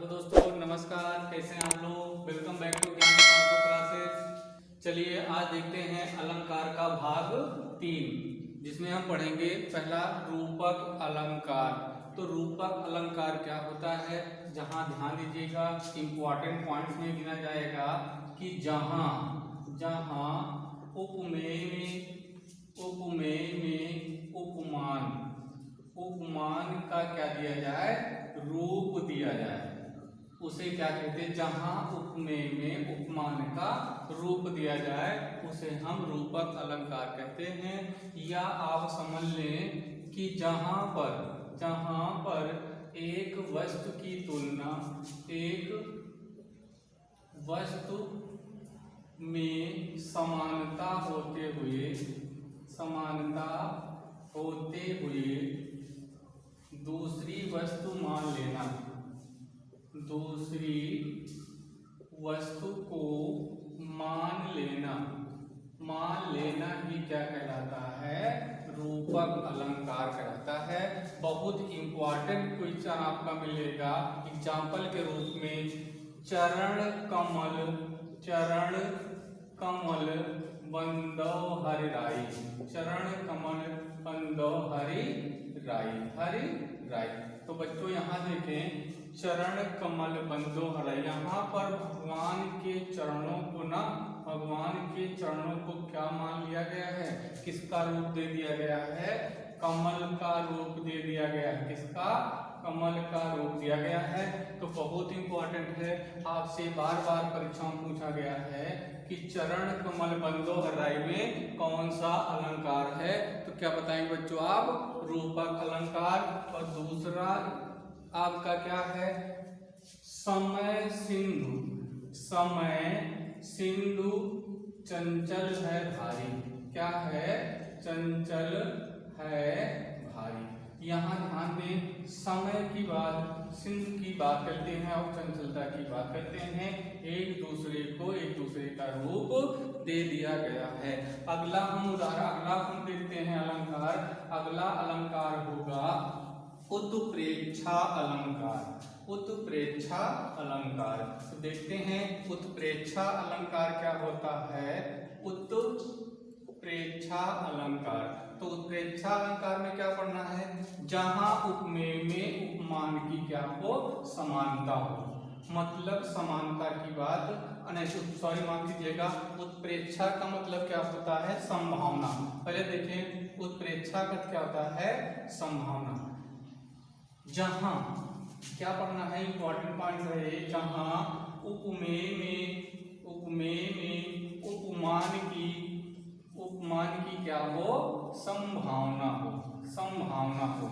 दोस्तों नमस्कार, कैसे हैं आप लोग। वेलकम बैक टू ज्ञान क्लासेस। चलिए आज देखते हैं अलंकार का भाग 3, जिसमें हम पढ़ेंगे पहला रूपक अलंकार। तो रूपक अलंकार क्या होता है, जहां ध्यान दीजिएगा इंपॉर्टेंट पॉइंट्स में गिना जाएगा कि जहां जहां उपमेय में उपमान का क्या दिया जाए, रूप दिया जाए, उसे क्या कहते हैं। जहां उपमेय में उपमान का रूप दिया जाए उसे हम रूपक अलंकार कहते हैं। या आप समझ लें कि जहां पर एक वस्तु की तुलना एक वस्तु में समानता होते हुए दूसरी वस्तु को मान लेना ही क्या कहलाता है, रूपक अलंकार कहलाता है। बहुत इंपॉर्टेंट क्वेश्चन आपका मिलेगा एग्जाम्पल के रूप में, चरण कमल बंदो हरि राई। चरण कमल बंदो हरि राई। तो बच्चों यहाँ देखें, चरण कमल बंदो हरि, यहाँ पर भगवान के चरणों को क्या मान लिया गया है, किसका रूप दे दिया गया है, कमल का रूप दे दिया गया है। किसका, कमल का रूप दिया गया है। तो बहुत इंपॉर्टेंट है, आपसे बार बार परीक्षा में पूछा गया है कि चरण कमल बंदो हराई में कौन सा अलंकार है। तो क्या बताएंगे बच्चों आप, रूपक अलंकार। और दूसरा आपका क्या है, समय सिंधु चंचल है भारी। क्या है, चंचल है भारी। यहाँ ध्यान दें, समय की बात, सिंधु की बात करते हैं और चंचलता की बात करते हैं। एक दूसरे का रूप दे दिया गया है। अगला हम देखते हैं अलंकार। अगला अलंकार होगा उत्प्रेक्षा अलंकार। तो देखते हैं उत्प्रेक्षा अलंकार क्या होता है। उत्प्रेक्षा अलंकार, तो उत्प्रेक्षा अलंकार में क्या पढ़ना है, जहां उपमेय में उपमान की क्या हो, समानता हो। मतलब समानता की बात, माफ कीजिएगा, उत्प्रेक्षा का मतलब क्या होता है, संभावना। पहले देखें उत्प्रेक्षा का क्या होता है, संभावना। जहां क्या पढ़ना है, इंपॉर्टेंट पॉइंट है, जहां उपमेय में उपमान की क्या हो, संभावना हो,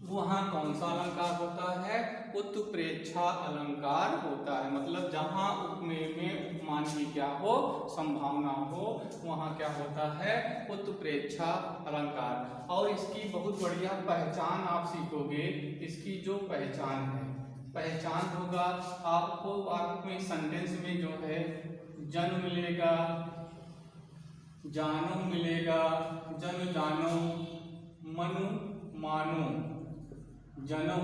वहां कौन सा अलंकार होता है, उत्प्रेक्षा अलंकार होता है। मतलब जहां उपमेय में उपमान की क्या हो, संभावना हो, वहां क्या होता है, उत्प्रेक्षा अलंकार। और इसकी बहुत बढ़िया पहचान आप सीखोगे। इसकी जो पहचान होगा आपको, आपके सेंटेंस में जो है जन मिलेगा, जानो मिलेगा, जन जानो, मनु मानो, जनऊ,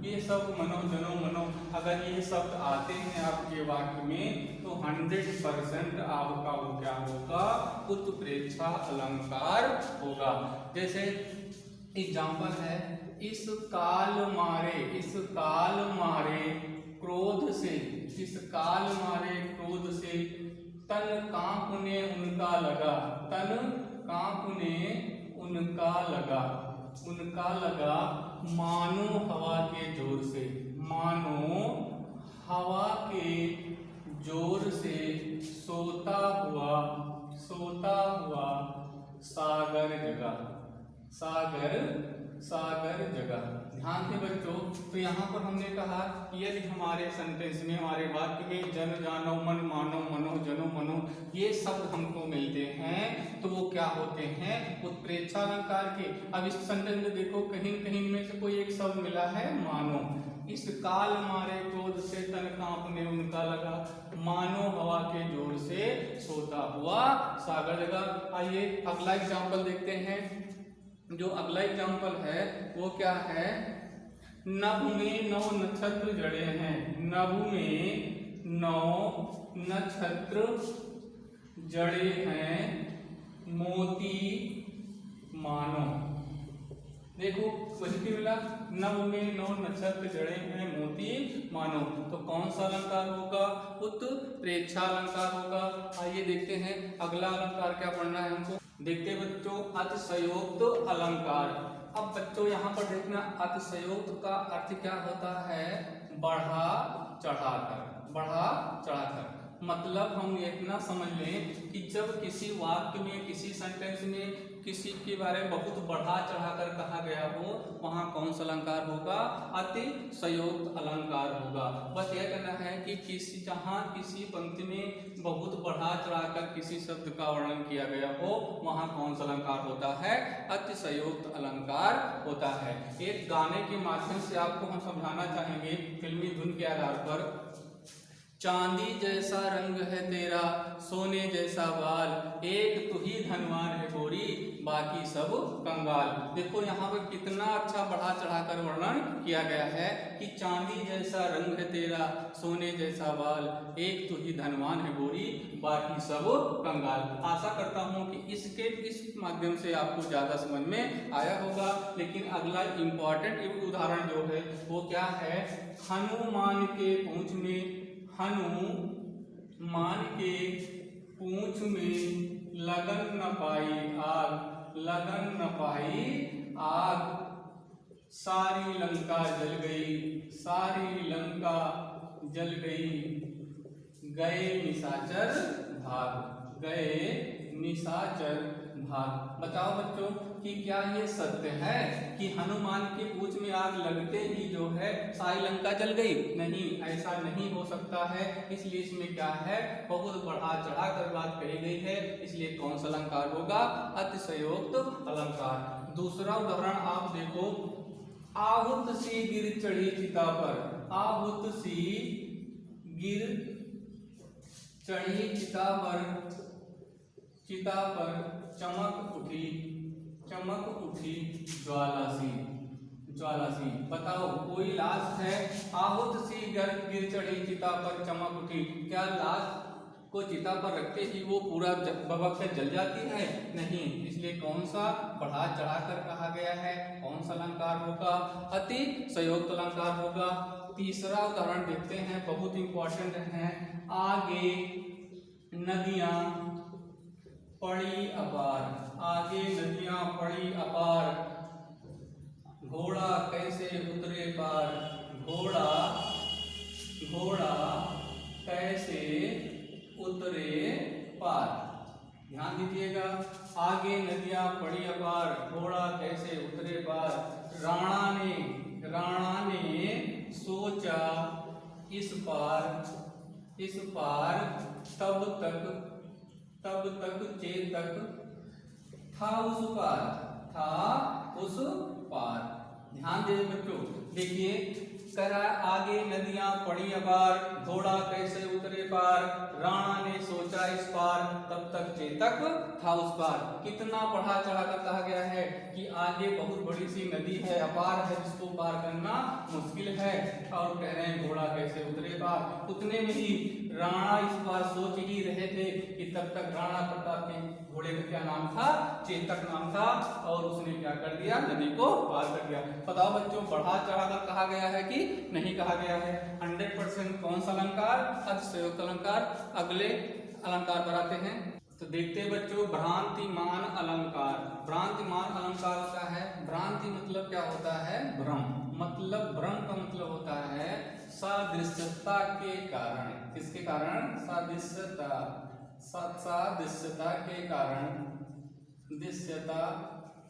ये सब मनो, अगर ये शब्द आते हैं आपके वाक्य में तो 100% आपका वो क्या होगा, उत्प्रेक्षा अलंकार होगा। जैसे एग्जाम्पल है, इस काल मारे क्रोध से तन कांपने उनका लगा, मानो हवा के जोर से सोता हुआ सागर जगा। ध्यान से बच्चों, तो यहाँ पर हमने कहा यदि हमारे सेंटेंस में, हमारे वाक्य में जन जानो, मन मानो, मनो जनो मनो, ये शब्द हमको मिलते हैं तो वो क्या होते हैं, उत्प्रेक्षा अलंकार के। अब इस सेंटेंस में देखो, कहीं में से कोई एक शब्द मिला है, मानो। इस काल मारे क्रोध से तन कांपने उनका लगा, मानो हवा के जोर से सोता हुआ सागर जगा। आइए अगला एग्जाम्पल देखते हैं। जो अगला एग्जाम्पल है वो क्या है, नभ में 9 नक्षत्र जड़े हैं। नभ में 9 नक्षत्र जड़े हैं मोती मानो। देखो वही की मिला, नभ में 9 नक्षत्र जड़े हैं मोती मानो। तो कौन सा अलंकार होगा? उत्प्रेक्षा अलंकार होगा। आइए देखते हैं अगला अलंकार क्या पढ़ना है हमको। देखते बच्चों अतिशयोक्त अलंकार। अब बच्चों यहाँ पर देखना अतिशयोक्त का अर्थ क्या होता है? बढ़ा चढ़ाकर, बढ़ा चढ़ाकर। मतलब हम इतना समझ लें कि जब किसी वाक्य में, किसी सेंटेंस में किसी के बारे में बहुत बढ़ा चढ़ाकर कहा गया हो, वहां कौन सा अलंकार होगा? अतिशयोक्त अलंकार होगा। बस यह कहना है कि जहां किसी पंक्ति में बहुत बढ़ा चढ़ाकर किसी शब्द का वर्णन किया गया हो, वहां कौन सा अलंकार होता है? अतिशयोक्त अलंकार होता है। एक गाने के माध्यम से आपको हम समझाना चाहेंगे फिल्मी धुन के आधार पर। चांदी जैसा रंग है तेरा, सोने जैसा बाल, एक तू ही धनवान है गोरी, बाकी सब कंगाल। देखो यहाँ पर कितना अच्छा बढ़ा चढ़ाकर वर्णन किया गया है कि चांदी जैसा रंग है तेरा, सोने जैसा बाल, एक तू ही धनवान है गोरी, बाकी सब कंगाल। आशा करता हूँ कि इस माध्यम से आपको ज्यादा समझ में आया होगा। लेकिन अगला इम्पोर्टेंट उदाहरण जो है वो क्या है? हनुमान के पूंछ में, हनुमान के पूंछ में लगन न पाई आग, लगन न पाई आग, सारी लंका जल गई, सारी लंका जल गई, गए निशाचर भाग, गए निशाचर भाग। बताओ बच्चों कि क्या ये सत्य है कि हनुमान के पूंछ में आग लगते ही जो है सारी लंका जल गई? नहीं, ऐसा नहीं हो सकता है। इसलिए इसमें क्या है? बहुत बढ़ा चढ़ा कर बात कही गई है। इसलिए कौन सा अलंकार होगा? अतिशयोक्त अलंकार। दूसरा उदाहरण आप देखो, आहुत सी गिर चढ़ी चिता पर, आहुत सी गिर चढ़ी चिता पर, चिता पर चमक उठी, चमक उठी ज्वाला सी, ज्वाला सी। बताओ कोई लाश है? आहुत सी गिर चढ़ी चिता पर चमक उठी। क्या लाश को चिता पर रखते ही वो पूरा बबक से जल जाती है? नहीं। इसलिए कौन सा बढ़ा चढ़ाकर कहा गया है? कौन सा अलंकार होगा? अतिशयोक्त अलंकार होगा। तीसरा उदाहरण देखते हैं, बहुत इंपॉर्टेंट है। आगे नदियां पड़ी अपार, आगे नदियां पड़ी अपार, घोड़ा कैसे उतरे पार, घोड़ा, घोड़ा कैसे उतरे पार। ध्यान दीजिएगा, आगे नदियां पड़ी अपार, घोड़ा कैसे उतरे पार। राणा ने सोचा इस पार, तब तक चेतक था उस पार, था उस पार। ध्यान दे बच्चों, देखिए कह रहा है आगे नदियां पड़ी अपार, घोड़ा कैसे उतरे पार, राणा ने सोचा इस पार, तब तक चेतक था उस पार। कितना बढ़ा चढ़ा कर कहा गया है कि आगे बहुत बड़ी सी नदी है, अपार है, जिसको पार करना मुश्किल है, और कह रहे हैं घोड़ा कैसे उतरे पार। उतने में ही राणा इस बार सोच ही रहे थे कि तब तक राणा प्रताप के घोड़े का क्या नाम था? चेतक नाम था, और उसने क्या कर दिया? नदी को पार कर दिया। बताओ बच्चों, बढ़ा चढ़ाकर कहा गया है कि नहीं कहा गया है? 100% कौन सा अलंकार? अतिशयोक्त अलंकार। अगले अलंकार पर आते हैं तो देखते हैं बच्चों, भ्रांतिमान अलंकार। भ्रांतिमान अलंकार क्या है? भ्रांति मतलब क्या होता है? भ्रम। मतलब भ्रम का मतलब होता है सादृश्यता के कारण। किसके कारण? सादृश्यता, सादृश्यता के कारण, दृश्यता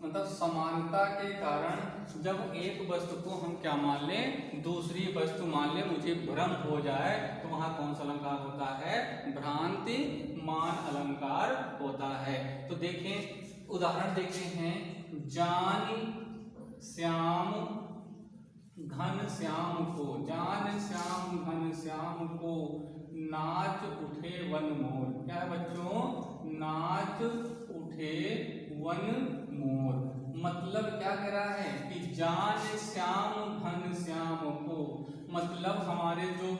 मतलब समानता के कारण। जब एक वस्तु को हम क्या मान लें? दूसरी वस्तु मान लें, मुझे भ्रम हो जाए, तो वहां कौन सा अलंकार होता है? भ्रांतिमान अलंकार होता है। तो देखें, उदाहरण देखते हैं। जान श्याम घन श्याम को, जान श्याम घन श्याम को, नाच उठे वन मोर। क्या है बच्चों? नाच उठे वन मोर। मतलब क्या कह रहा है कि जान श्याम घन श्याम को, मतलब हमारे जो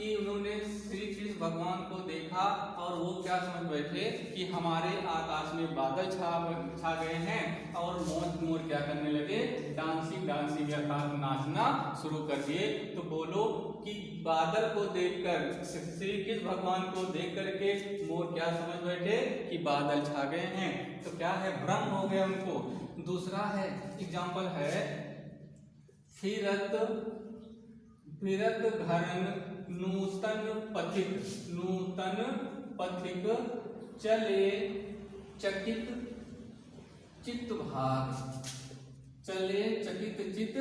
कि उन्होंने श्री कृष्ण भगवान को देखा और वो क्या समझ बैठे कि हमारे आकाश में बादल छा गए हैं और मोर क्या करने लगे, डांसिंग अर्थात नाचना शुरू कर दिए। तो बोलो कि बादल को देखकर, श्री कृष्ण भगवान को देख करके मोर क्या समझ बैठे कि बादल छा गए हैं। तो क्या है, भ्रम हो गया उनको। दूसरा है एग्जाम्पल है, फिरत घरन नूतन पथिक चले चकित चित्त भाग, चले चकित चित्त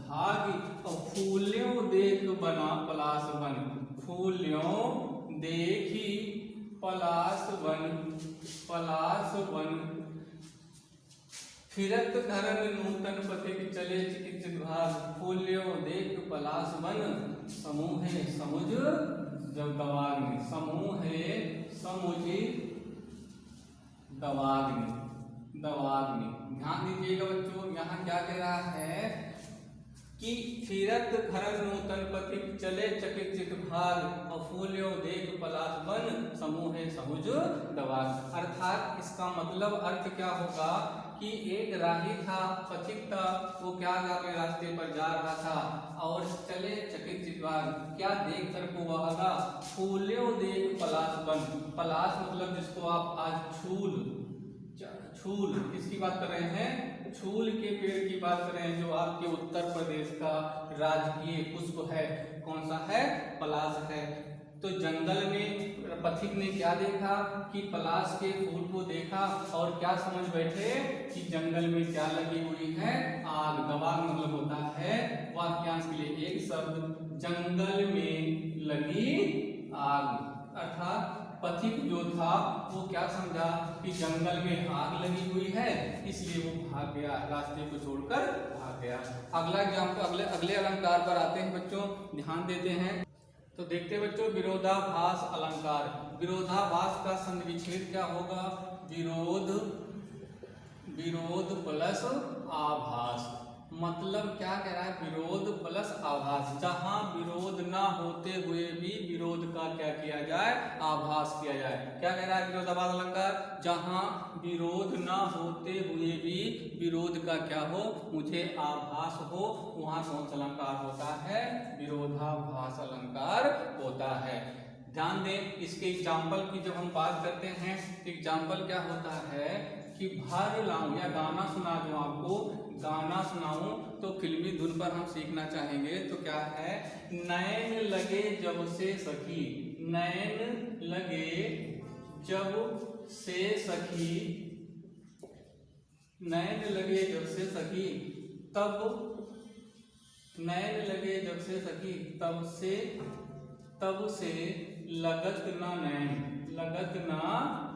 भाग। और फूल्यों देख बना पलाश बन, फूल्यों देखी पलाश बन। फिरत घरन नूतन पथिक चले चिकित्सित भाग, फूल्यों देख पलाश बन। समूह समुझ जब दवाग्नि, समूह समुझ दवाग्नि। ध्यान दीजिएगा बच्चों, यहाँ क्या कह रहा है कि फिरत घरन नूतन पथिक चले चकित भाग, और फूल्यों देख पलाश बन, समूह समुझ दवाग्नि। अर्थात इसका मतलब अर्थ क्या होगा कि एक राही था, पथिक था, वो क्या अपने रास्ते पर जा रहा था और चले चकित चितवाग, क्या देख कर को वहागा, फूल्यों देख पलाश बन। पलाश मतलब जिसको आप आज छूल किसकी बात कर रहे हैं, छूल के पेड़ की बात कर रहे हैं, जो आपके उत्तर प्रदेश का राजकीय पुष्प है। कौन सा है, पलाश है। तो जंगल में पथिक ने क्या देखा कि पलाश के फूल को देखा और क्या समझ बैठे कि जंगल में क्या लगी हुई है, आग। दवाग मतलब होता है वाक्यांश के लिए एक शब्द, जंगल में लगी आग। अर्थात पथिक जो था वो क्या समझा कि जंगल में आग लगी हुई है, इसलिए वो भाग गया, रास्ते को छोड़कर भाग गया। अगला एग्जाम्पल, अगले अलंकार पर आते हैं बच्चों, ध्यान देते हैं। तो देखते हैं बच्चों, विरोधाभास अलंकार। विरोधाभास का संविच्छेद क्या होगा, विरोध प्लस आभास। मतलब क्या कह रहा है, विरोध प्लस आभास। जहां विरोध ना होते हुए भी विरोध का क्या किया जाए, आभास किया जाए। क्या कह रहा है विरोधाभास अलंकार, जहां विरोध ना होते हुए भी विरोध का क्या हो, मुझे आभास हो, वहां कौन सा अलंकार होता है, विरोधाभास अलंकार होता है। ध्यान दें, इसके एग्जाम्पल की जब हम बात करते हैं, एग्जाम्पल क्या होता है कि भर लाऊं, या गाना सुना दूं आपको, गाना सुनाऊं तो फिल्मी धुन पर हम सीखना चाहेंगे। तो क्या है, नैन लगे जब से सखी, नैन लगे जब से सखी, नैन लगे जब से सखी, तब नैन लगे जब से सखी, तब से लगत ना नैन, लगत ना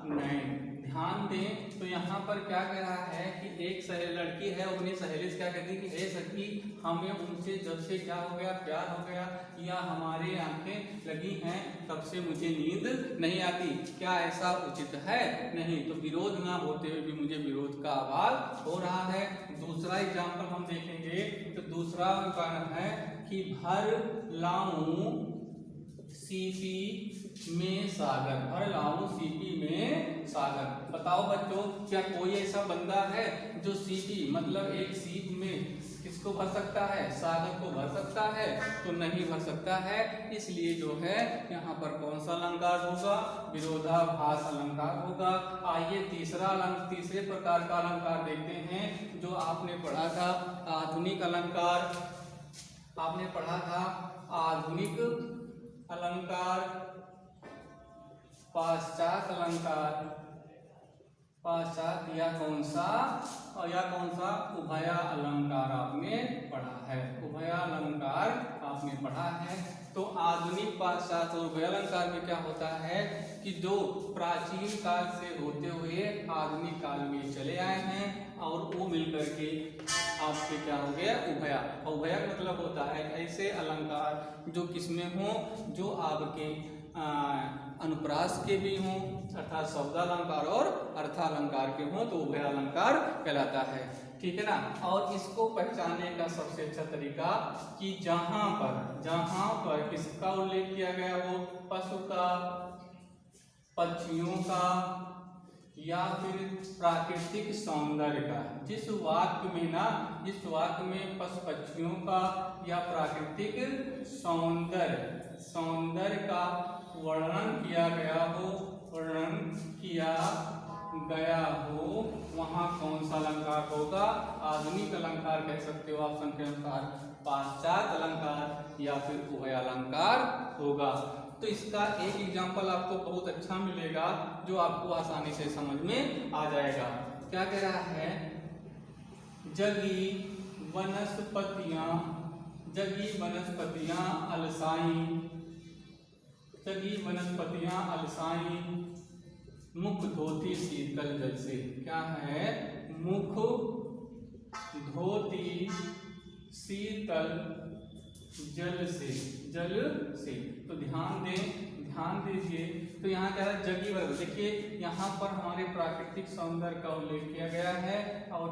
नैन। ध्यान दें, तो यहाँ पर क्या कह रहा है कि एक लड़की है, अपनी सहेली से क्या कहती है कि हे सखी, हमें उनसे जब से क्या हो गया, प्यार हो गया, या हमारे आंखें लगी हैं, तब से मुझे नींद नहीं आती। क्या ऐसा उचित है, नहीं। तो विरोध ना होते हुए भी मुझे विरोध का आभास हो रहा है। दूसरा एग्जाम्पल हम देखेंगे, तो दूसरा कारण है कि भर लाऊं सीपी में सागर, भर लाऊं सीपी में सागर। बताओ बच्चों, क्या कोई ऐसा बंदा है जो सीपी मतलब एक सीप में किसको भर सकता है, सागर को भर सकता है? तो नहीं भर सकता है। इसलिए जो है यहाँ पर कौन सा अलंकार होगा, विरोधाभास अलंकार होगा। आइए तीसरे प्रकार का अलंकार देखते हैं, जो आपने पढ़ा था आधुनिक अलंकार। आपने पढ़ा था आधुनिक अलंकार, पाश्चात्य अलंकार, पाश्चात्य या कौन सा उभया अलंकार आपने पढ़ा है, उभया अलंकार आपने पढ़ा है। तो आधुनिक, पाश्चात्य और उभय अलंकार में क्या होता है कि जो प्राचीन काल से होते हुए आधुनिक काल में चले आए हैं और वो मिलकर के आपके क्या हो गया, उभया। उभया मतलब होता है ऐसे अलंकार जो किसमें हो, जो आपके अनुप्रास के भी हों, अर्थात शब्दालंकार और अर्थालंकार के हों, तो उभय अलंकार कहलाता है। ठीक है ना। और इसको पहचानने का सबसे अच्छा तरीका कि जहां पर किसका उल्लेख किया गया हो, पशु का, पक्षियों का या फिर प्राकृतिक सौंदर्य का। जिस वाक्य में पशु पक्षियों का या प्राकृतिक सौंदर्य का वर्णन किया गया हो वहाँ कौन सा अलंकार होगा? आधुनिक अलंकार कह सकते हो ऑप्शन के अनुसार, पाश्चात्य अलंकार या फिर उभय अलंकार होगा। तो इसका एक एग्जाम्पल आपको बहुत अच्छा मिलेगा जो आपको आसानी से समझ में आ जाएगा। क्या कह रहा है? जगी वनस्पतियां अलसाई मुख धोती शीतल जल से। क्या है? मुख धोती शीतल जल से। तो ध्यान दीजिए। तो यहाँ क्या है? जगी वर्ग। देखिए यहाँ पर हमारे प्राकृतिक सौंदर्य का उल्लेख किया गया है और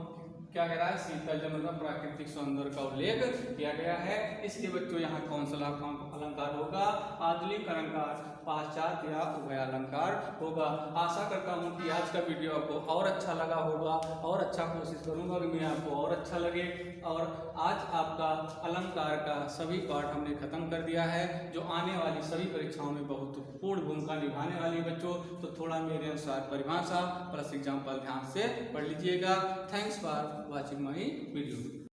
क्या कह रहा है? शीतल जल का प्राकृतिक सौंदर्य का उल्लेख किया गया है। इसलिए बच्चों यहाँ कौन सा अलंकार होगा? आधुनिक अलंकार, पाश्चात्य या उभय अलंकार होगा। आशा करता हूँ कि आज का वीडियो आपको और अच्छा लगा होगा और अच्छा कोशिश करूँगा कि मैं आपको और अच्छा लगे। और आज आपका अलंकार का सभी पाठ हमने खत्म कर दिया है जो आने वाली सभी परीक्षाओं में बहुत पूर्ण भूमिका निभाने वाली बच्चों। तो थोड़ा मेरे अनुसार परिभाषा प्लस एग्जाम्पल ध्यान से पढ़ लीजिएगा। Thanks for watching my video.